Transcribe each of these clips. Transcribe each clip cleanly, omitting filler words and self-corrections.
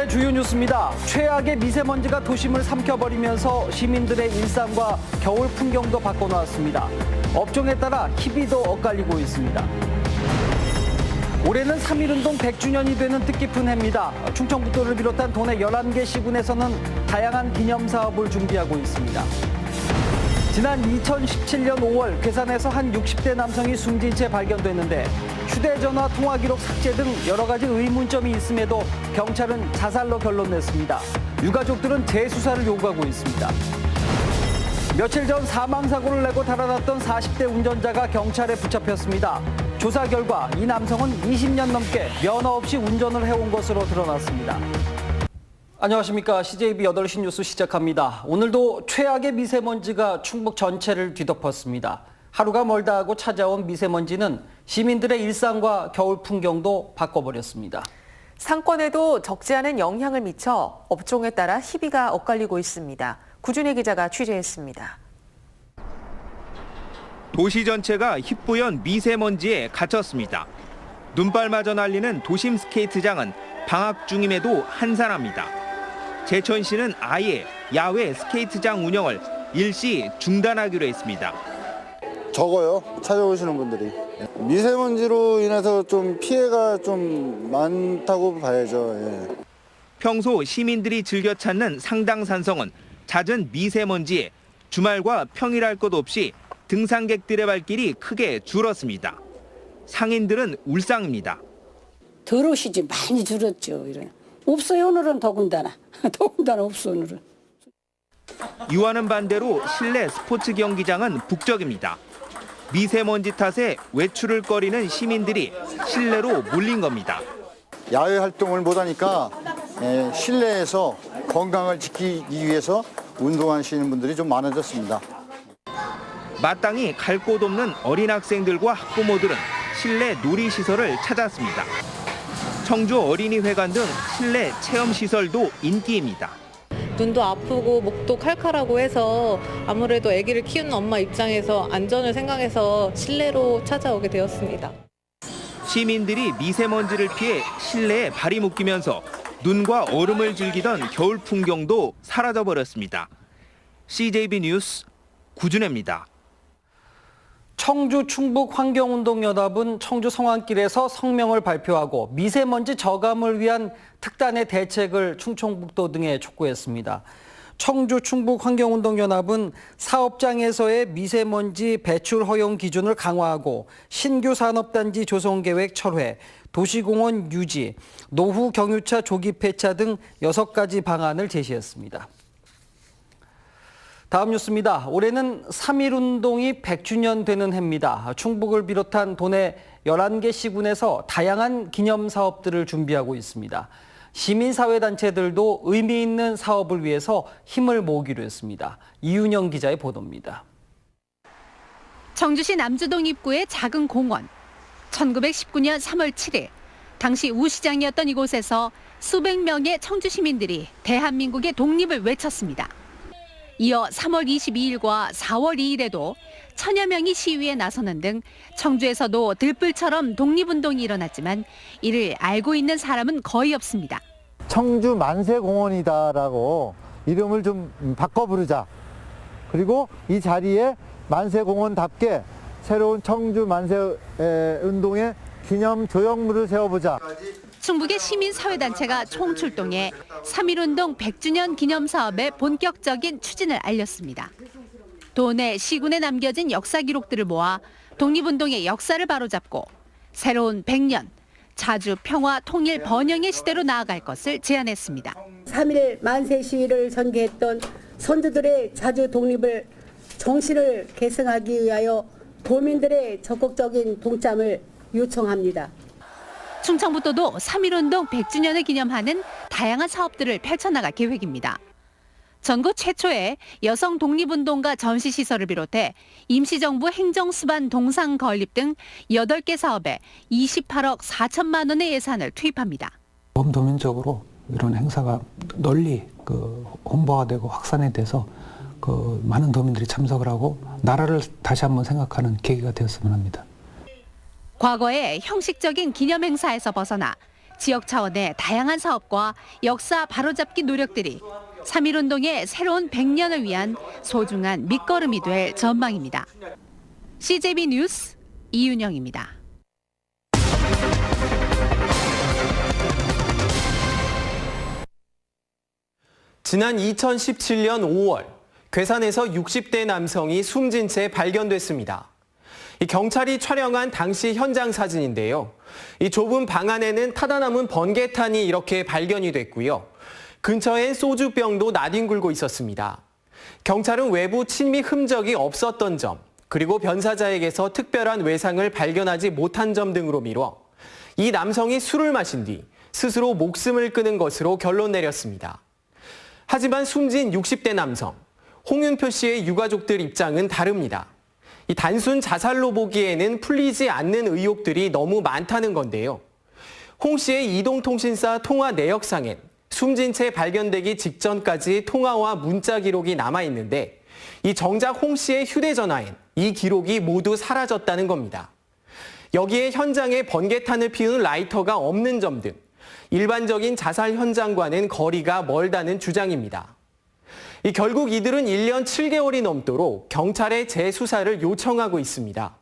오늘의 주요 뉴스입니다. 최악의 미세먼지가 도심을 삼켜버리면서 시민들의 일상과 겨울 풍경도 바꿔놓았습니다. 업종에 따라 희비도 엇갈리고 있습니다. 올해는 3.1운동 100주년이 되는 뜻깊은 해입니다. 충청북도를 비롯한 도내 11개 시군에서는 다양한 기념사업을 준비하고 있습니다. 지난 2017년 5월 괴산에서 한 60대 남성이 숨진 채 발견됐는데 휴대전화 통화 기록 삭제 등 여러 가지 의문점이 있음에도 경찰은 자살로 결론냈습니다. 유가족들은 재수사를 요구하고 있습니다. 며칠 전 사망사고를 내고 달아났던 40대 운전자가 경찰에 붙잡혔습니다. 조사 결과 이 남성은 20년 넘게 면허 없이 운전을 해온 것으로 드러났습니다. 안녕하십니까. CJB 8시 뉴스 시작합니다. 오늘도 최악의 미세먼지가 충북 전체를 뒤덮었습니다. 하루가 멀다 하고 찾아온 미세먼지는 시민들의 일상과 겨울 풍경도 바꿔버렸습니다. 상권에도 적지 않은 영향을 미쳐 업종에 따라 희비가 엇갈리고 있습니다. 구준혜 기자가 취재했습니다. 도시 전체가 희뿌연 미세먼지에 갇혔습니다. 눈발마저 날리는 도심 스케이트장은 방학 중임에도 한산합니다. 제천시는 아예 야외 스케이트장 운영을 일시 중단하기로 했습니다. 적어요. 찾아오시는 분들이. 미세먼지로 인해서 좀 피해가 좀 많다고 봐야죠. 예. 평소 시민들이 즐겨 찾는 상당산성은 잦은 미세먼지에 주말과 평일할 것 없이 등산객들의 발길이 크게 줄었습니다. 상인들은 울상입니다. 덜 오시지 많이 줄었죠. 이래. 없어요 오늘은 더군다나. 더군다나 없어 오늘은. 이와는 반대로 실내 스포츠 경기장은 북적입니다. 미세먼지 탓에 외출을 꺼리는 시민들이 실내로 몰린 겁니다. 야외 활동을 못하니까 실내에서 건강을 지키기 위해서 운동하시는 분들이 좀 많아졌습니다. 마땅히 갈 곳 없는 어린 학생들과 학부모들은 실내 놀이시설을 찾았습니다. 청주 어린이회관 등 실내 체험시설도 인기입니다. 눈도 아프고 목도 칼칼하고 해서 아무래도 아기를 키우는 엄마 입장에서 안전을 생각해서 실내로 찾아오게 되었습니다. 시민들이 미세먼지를 피해 실내에 발이 묶이면서 눈과 얼음을 즐기던 겨울 풍경도 사라져버렸습니다. CJB 뉴스 구준혜입니다. 청주 충북환경운동연합은 청주 성안길에서 성명을 발표하고 미세먼지 저감을 위한 특단의 대책을 충청북도 등에 촉구했습니다. 청주 충북환경운동연합은 사업장에서의 미세먼지 배출 허용 기준을 강화하고 신규 산업단지 조성 계획 철회, 도시공원 유지, 노후 경유차 조기 폐차 등 6가지 방안을 제시했습니다. 다음 뉴스입니다. 올해는 3.1운동이 100주년 되는 해입니다. 충북을 비롯한 도내 11개 시군에서 다양한 기념사업들을 준비하고 있습니다. 시민사회단체들도 의미 있는 사업을 위해서 힘을 모으기로 했습니다. 이윤영 기자의 보도입니다. 청주시 남주동 입구의 작은 공원. 1919년 3월 7일, 당시 우 시장이었던 이곳에서 수백 명의 청주 시민들이 대한민국의 독립을 외쳤습니다. 이어 3월 22일과 4월 2일에도 천여 명이 시위에 나서는 등 청주에서도 들불처럼 독립운동이 일어났지만 이를 알고 있는 사람은 거의 없습니다. 청주 만세공원이다라고 이름을 좀 바꿔 부르자. 그리고 이 자리에 만세공원답게 새로운 청주 만세운동의 기념 조형물을 세워보자. 충북의 시민사회단체가 총출동해 3.1운동 100주년 기념사업의 본격적인 추진을 알렸습니다. 도내 시군에 남겨진 역사 기록들을 모아 독립운동의 역사를 바로잡고 새로운 100년, 자주 평화 통일 번영의 시대로 나아갈 것을 제안했습니다. 3.1 만세 시위를 전개했던 선조들의 자주 독립을 정신을 계승하기 위하여 도민들의 적극적인 동참을 요청합니다. 충청북도도 3.1운동 100주년을 기념하는 다양한 사업들을 펼쳐나갈 계획입니다. 전국 최초의 여성 독립운동가 전시시설을 비롯해 임시정부 행정수반 동상 건립 등 8개 사업에 28억 4천만 원의 예산을 투입합니다. 범도민적으로 이런 행사가 널리 홍보가 되고 확산이 돼서 많은 도민들이 참석을 하고 나라를 다시 한번 생각하는 계기가 되었으면 합니다. 과거의 형식적인 기념 행사에서 벗어나 지역 차원의 다양한 사업과 역사 바로잡기 노력들이 3.1운동의 새로운 100년을 위한 소중한 밑거름이 될 전망입니다. CJB 뉴스 이윤영입니다. 지난 2017년 5월 괴산에서 60대 남성이 숨진 채 발견됐습니다. 경찰이 촬영한 당시 현장 사진인데요. 이 좁은 방 안에는 타다 남은 번개탄이 이렇게 발견이 됐고요. 근처엔 소주병도 나뒹굴고 있었습니다. 경찰은 외부 침입 흔적이 없었던 점, 그리고 변사자에게서 특별한 외상을 발견하지 못한 점 등으로 미뤄 이 남성이 술을 마신 뒤 스스로 목숨을 끊은 것으로 결론 내렸습니다. 하지만 숨진 60대 남성, 홍윤표 씨의 유가족들 입장은 다릅니다. 이 단순 자살로 보기에는 풀리지 않는 의혹들이 너무 많다는 건데요. 홍 씨의 이동통신사 통화 내역상엔 숨진 채 발견되기 직전까지 통화와 문자 기록이 남아있는데 이 정작 홍 씨의 휴대전화엔 이 기록이 모두 사라졌다는 겁니다. 여기에 현장에 번개탄을 피운 라이터가 없는 점 등 일반적인 자살 현장과는 거리가 멀다는 주장입니다. 결국 이들은 1년 7개월이 넘도록 경찰에 재수사를 요청하고 있습니다.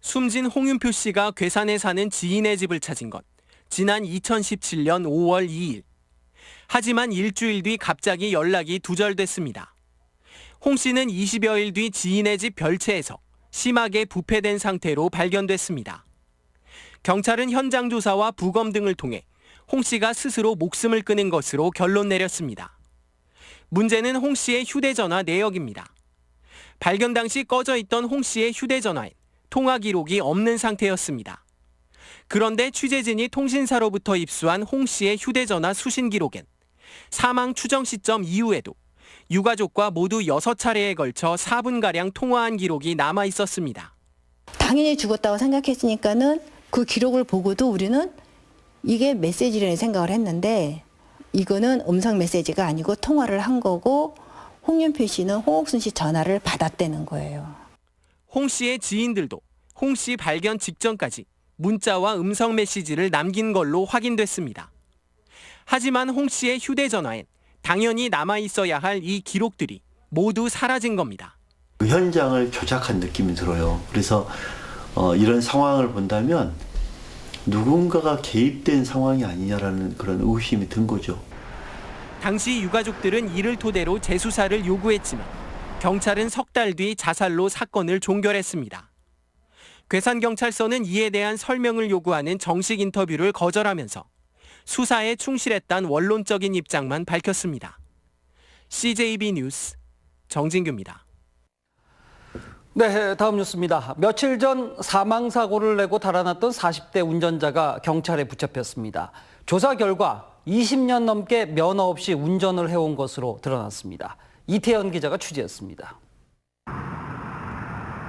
숨진 홍윤표 씨가 괴산에 사는 지인의 집을 찾은 건 지난 2017년 5월 2일. 하지만 일주일 뒤 갑자기 연락이 두절됐습니다. 홍 씨는 20여일 뒤 지인의 집 별채에서 심하게 부패된 상태로 발견됐습니다. 경찰은 현장 조사와 부검 등을 통해 홍 씨가 스스로 목숨을 끊은 것으로 결론 내렸습니다. 문제는 홍 씨의 휴대전화 내역입니다. 발견 당시 꺼져 있던 홍 씨의 휴대전화엔 통화 기록이 없는 상태였습니다. 그런데 취재진이 통신사로부터 입수한 홍 씨의 휴대전화 수신 기록엔 사망 추정 시점 이후에도 유가족과 모두 6차례에 걸쳐 4분가량 통화한 기록이 남아 있었습니다. 당연히 죽었다고 생각했으니까는 그 기록을 보고도 우리는 이게 메시지라는 생각을 했는데 이거는 음성 메시지가 아니고 통화를 한 거고 홍윤표 씨는 홍옥순 씨 전화를 받았다는 거예요. 홍 씨의 지인들도 홍 씨 발견 직전까지 문자와 음성 메시지를 남긴 걸로 확인됐습니다. 하지만 홍 씨의 휴대전화엔 당연히 남아 있어야 할 이 기록들이 모두 사라진 겁니다. 그 현장을 조작한 느낌이 들어요. 그래서 이런 상황을 본다면 누군가가 개입된 상황이 아니냐라는 그런 의심이 든 거죠. 당시 유가족들은 이를 토대로 재수사를 요구했지만 경찰은 석 달 뒤 자살로 사건을 종결했습니다. 괴산경찰서는 이에 대한 설명을 요구하는 정식 인터뷰를 거절하면서 수사에 충실했다는 원론적인 입장만 밝혔습니다. CJB 뉴스 정진규입니다. 네, 다음 뉴스입니다. 며칠 전 사망사고를 내고 달아났던 40대 운전자가 경찰에 붙잡혔습니다. 조사 결과 20년 넘게 면허 없이 운전을 해온 것으로 드러났습니다. 이태현 기자가 취재했습니다.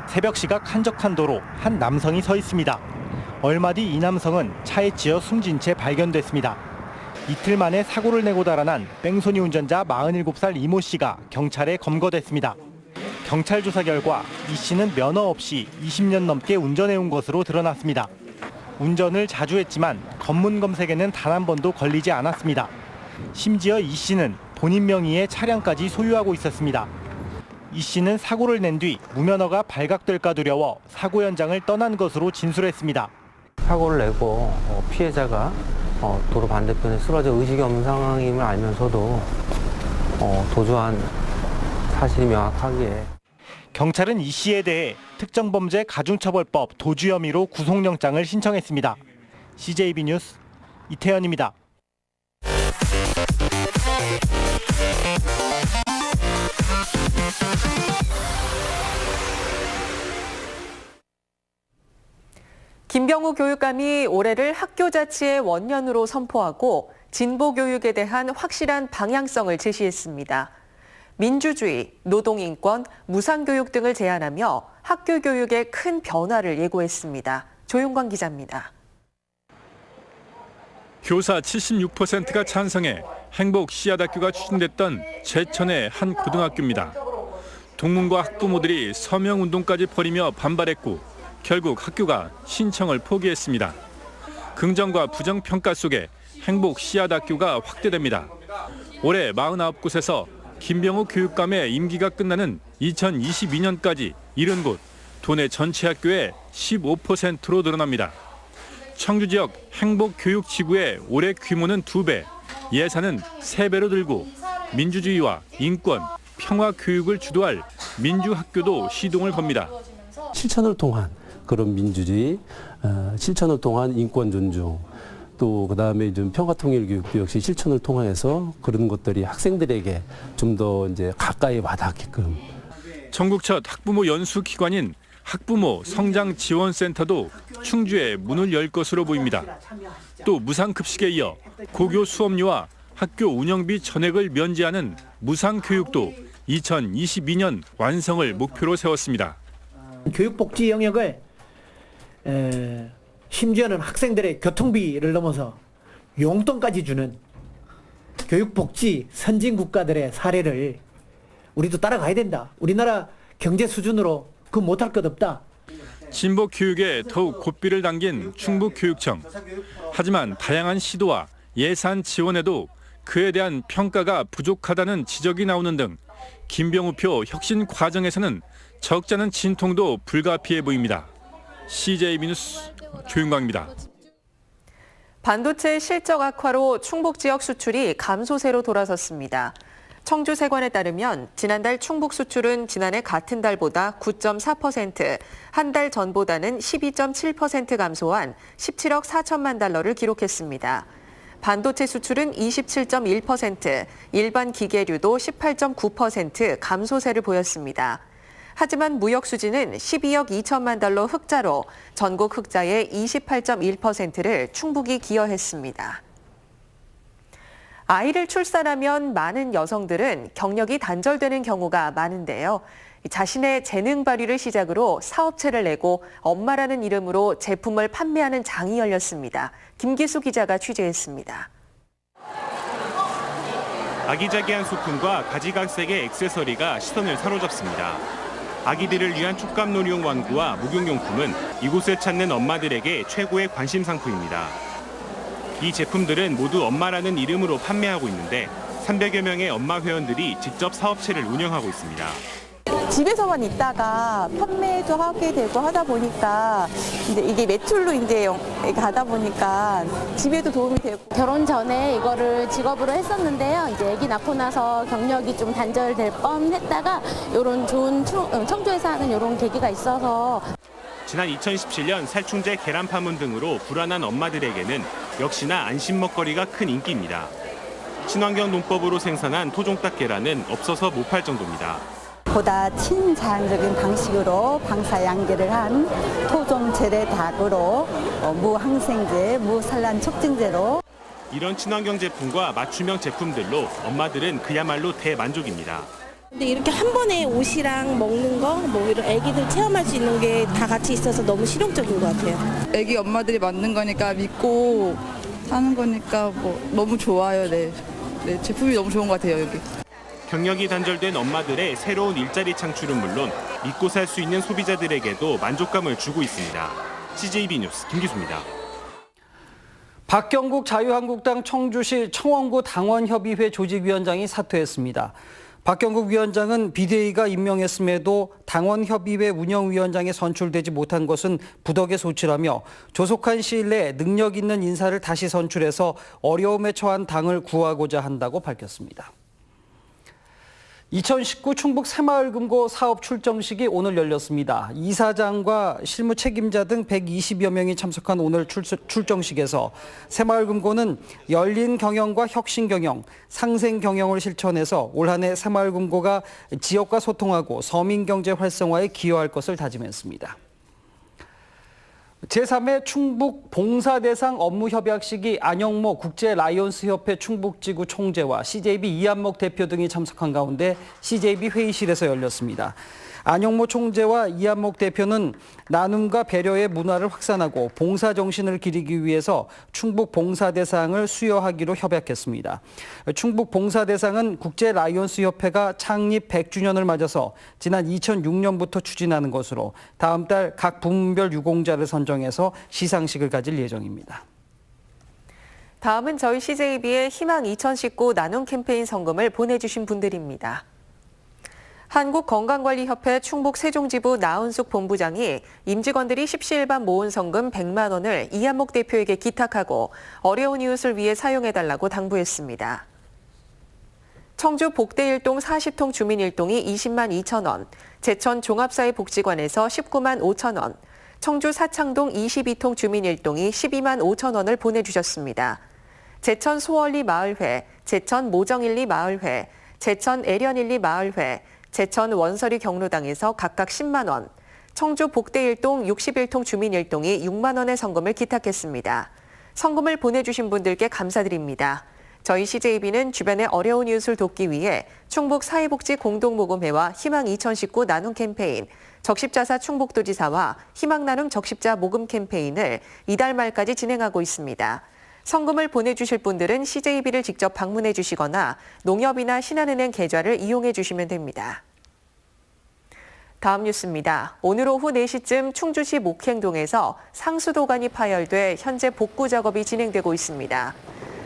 새벽 시각 한적한 도로 한 남성이 서 있습니다. 얼마 뒤 이 남성은 차에 치여 숨진 채 발견됐습니다. 이틀 만에 사고를 내고 달아난 뺑소니 운전자 47살 이모 씨가 경찰에 검거됐습니다. 경찰 조사 결과 이 씨는 면허 없이 20년 넘게 운전해온 것으로 드러났습니다. 운전을 자주 했지만 검문 검색에는 단 한 번도 걸리지 않았습니다. 심지어 이 씨는 본인 명의의 차량까지 소유하고 있었습니다. 이 씨는 사고를 낸 뒤 무면허가 발각될까 두려워 사고 현장을 떠난 것으로 진술했습니다. 사고를 내고 피해자가 도로 반대편에 쓰러져 의식이 없는 상황임을 알면서도 도주한 사실이 명확하기에 경찰은 이 씨에 대해 특정범죄 가중처벌법 도주 혐의로 구속영장을 신청했습니다. CJB 뉴스 이태현입니다. 김병우 교육감이 올해를 학교 자치의 원년으로 선포하고 진보 교육에 대한 확실한 방향성을 제시했습니다. 민주주의, 노동인권, 무상교육 등을 제안하며 학교 교육에 큰 변화를 예고했습니다. 조용광 기자입니다. 교사 76%가 찬성해 행복 씨앗학교가 추진됐던 제천의 한 고등학교입니다. 동문과 학부모들이 서명운동까지 벌이며 반발했고 결국 학교가 신청을 포기했습니다. 긍정과 부정 평가 속에 행복 씨앗학교가 확대됩니다. 올해 49곳에서 김병우 교육감의 임기가 끝나는 2022년까지 70곳, 도내 전체 학교의 15%로 늘어납니다. 청주 지역 행복교육지구의 올해 규모는 2배, 예산은 3배로 늘고 민주주의와 인권, 평화 교육을 주도할 민주학교도 시동을 겁니다. 실천을 통한 그런 민주주의, 실천을 통한 인권 존중, 또 그다음에 좀 평화 통일 교육도 역시 실천을 통해서 그런 것들이 학생들에게 좀 더 이제 가까이 와닿게끔. 전국 첫 학부모 연수 기관인 학부모 성장지원센터도 충주에 문을 열 것으로 보입니다. 또 무상급식에 이어 고교 수업료와 학교 운영비 전액을 면제하는 무상교육도 2022년 완성을 목표로 세웠습니다. 교육복지 영역을 심지어는 학생들의 교통비를 넘어서 용돈까지 주는 교육복지 선진국가들의 사례를 우리도 따라가야 된다. 우리나라 경제 수준으로 그 못할 것 없다. 진보 교육에 더욱 고삐를 당긴 충북교육청. 하지만 다양한 시도와 예산 지원에도 그에 대한 평가가 부족하다는 지적이 나오는 등 김병우표 혁신 과정에서는 적잖은 진통도 불가피해 보입니다. CJB 뉴스 조윤광입니다. 반도체 실적 악화로 충북 지역 수출이 감소세로 돌아섰습니다. 청주세관에 따르면 지난달 충북 수출은 지난해 같은 달보다 9.4%, 한 달 전보다는 12.7% 감소한 17억 4천만 달러를 기록했습니다. 반도체 수출은 27.1%, 일반 기계류도 18.9% 감소세를 보였습니다. 하지만 무역 수지는 12억 2천만 달러 흑자로 전국 흑자의 28.1%를 충북이 기여했습니다. 아이를 출산하면 많은 여성들은 경력이 단절되는 경우가 많은데요. 자신의 재능 발휘를 시작으로 사업체를 내고 엄마라는 이름으로 제품을 판매하는 장이 열렸습니다. 김기수 기자가 취재했습니다. 아기자기한 소품과 가지각색의 액세서리가 시선을 사로잡습니다. 아기들을 위한 촉감놀이용玩具와 목욕용품은 이곳을 찾는 엄마들에게 최고의 관심 상품입니다. 이 제품들은 모두 엄마라는 이름으로 판매하고 있는데 300여 명의 엄마 회원들이 직접 사업체를 운영하고 있습니다. 집에서만 있다가 판매도 하게 되고 하다 보니까 이제 이게 매출로 이제 가다 보니까 집에도 도움이 되고. 결혼 전에 이거를 직업으로 했었는데요. 이제 아기 낳고 나서 경력이 좀 단절될 뻔했다가 이런 좋은 청주에서 하는 이런 계기가 있어서. 지난 2017년 살충제, 계란 파문 등으로 불안한 엄마들에게는 역시나 안심 먹거리가 큰 인기입니다. 친환경 농법으로 생산한 토종닭 계란은 없어서 못 팔 정도입니다. 보다 친자연적인 방식으로 방사 양계를 한 토종 재래 닭으로 무항생제, 무산란 촉진제로. 이런 친환경 제품과 맞춤형 제품들로 엄마들은 그야말로 대만족입니다. 근데 이렇게 한 번에 옷이랑 먹는 거, 뭐 이런 애기들 체험할 수 있는 게 다 같이 있어서 너무 실용적인 것 같아요. 애기 엄마들이 만든 거니까 믿고 하는 거니까 뭐 너무 좋아요. 네, 제품이 너무 좋은 것 같아요, 여기. 경력이 단절된 엄마들의 새로운 일자리 창출은 물론 믿고 살 수 있는 소비자들에게도 만족감을 주고 있습니다. CJB 뉴스 김기수입니다. 박경국 자유한국당 청주시 청원구 당원협의회 조직위원장이 사퇴했습니다. 박경국 위원장은 비대위가 임명했음에도 당원협의회 운영위원장에 선출되지 못한 것은 부덕의 소치라며 조속한 시일 내에 능력 있는 인사를 다시 선출해서 어려움에 처한 당을 구하고자 한다고 밝혔습니다. 2019 충북 새마을금고 사업 출정식이 오늘 열렸습니다. 이사장과 실무 책임자 등 120여 명이 참석한 오늘 출정식에서 새마을금고는 열린 경영과 혁신 경영, 상생 경영을 실천해서 올 한 해 새마을금고가 지역과 소통하고 서민 경제 활성화에 기여할 것을 다짐했습니다. 제3회 충북 봉사대상 업무협약식이 안영모 국제라이온스협회 충북지구 총재와 CJB 이한목 대표 등이 참석한 가운데 CJB 회의실에서 열렸습니다. 안영모 총재와 이한목 대표는 나눔과 배려의 문화를 확산하고 봉사 정신을 기리기 위해서 충북 봉사대상을 수여하기로 협약했습니다. 충북 봉사대상은 국제라이온스협회가 창립 100주년을 맞아서 지난 2006년부터 추진하는 것으로 다음 달 각 부문별 유공자를 선정해서 시상식을 가질 예정입니다. 다음은 저희 CJB의 희망 2019 나눔 캠페인 성금을 보내주신 분들입니다. 한국건강관리협회 충북 세종지부 나은숙 본부장이 임직원들이 십시일반 모은 성금 100만 원을 이한목 대표에게 기탁하고 어려운 이웃을 위해 사용해달라고 당부했습니다. 청주 복대일동 40통 주민일동이 20만 2천 원, 제천 종합사회복지관에서 19만 5천 원, 청주 사창동 22통 주민일동이 12만 5천 원을 보내주셨습니다. 제천 소월리 마을회, 제천 모정일리 마을회, 제천 애련일리 마을회, 제천 원서리 경로당에서 각각 10만 원, 청주 복대일동 61통 주민일동이 6만 원의 성금을 기탁했습니다. 성금을 보내주신 분들께 감사드립니다. 저희 CJB는 주변의 어려운 이웃을 돕기 위해 충북 사회복지 공동모금회와 희망 2019 나눔 캠페인, 적십자사 충북도지사와 희망나눔 적십자 모금 캠페인을 이달 말까지 진행하고 있습니다. 성금을 보내주실 분들은 CJB를 직접 방문해 주시거나 농협이나 신한은행 계좌를 이용해 주시면 됩니다. 다음 뉴스입니다. 오늘 오후 4시쯤 충주시 목행동에서 상수도관이 파열돼 현재 복구 작업이 진행되고 있습니다.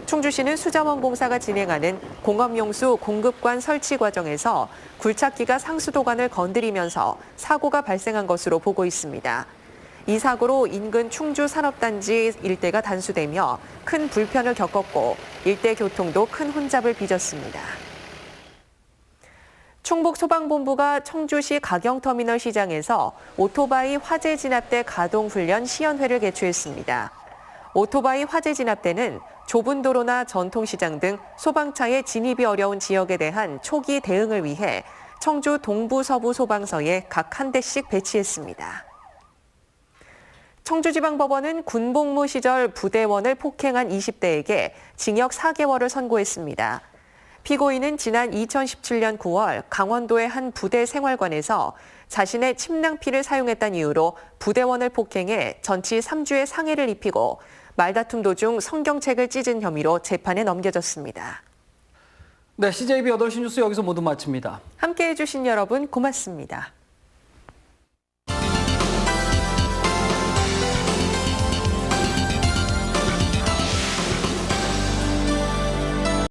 충주시는 수자원공사가 진행하는 공업용수 공급관 설치 과정에서 굴착기가 상수도관을 건드리면서 사고가 발생한 것으로 보고 있습니다. 이 사고로 인근 충주 산업단지 일대가 단수되며 큰 불편을 겪었고 일대 교통도 큰 혼잡을 빚었습니다. 충북소방본부가 청주시 가경터미널 시장에서 오토바이 화재 진압대 가동 훈련 시연회를 개최했습니다. 오토바이 화재 진압대는 좁은 도로나 전통시장 등 소방차의 진입이 어려운 지역에 대한 초기 대응을 위해 청주 동부 서부 소방서에 각 한 대씩 배치했습니다. 청주지방법원은 군복무 시절 부대원을 폭행한 20대에게 징역 4개월을 선고했습니다. 피고인은 지난 2017년 9월 강원도의 한 부대 생활관에서 자신의 침낭피를 사용했다는 이유로 부대원을 폭행해 전치 3주의 상해를 입히고 말다툼 도중 성경책을 찢은 혐의로 재판에 넘겨졌습니다. 네, CJB 8시 뉴스 여기서 모두 마칩니다. 함께해 주신 여러분 고맙습니다.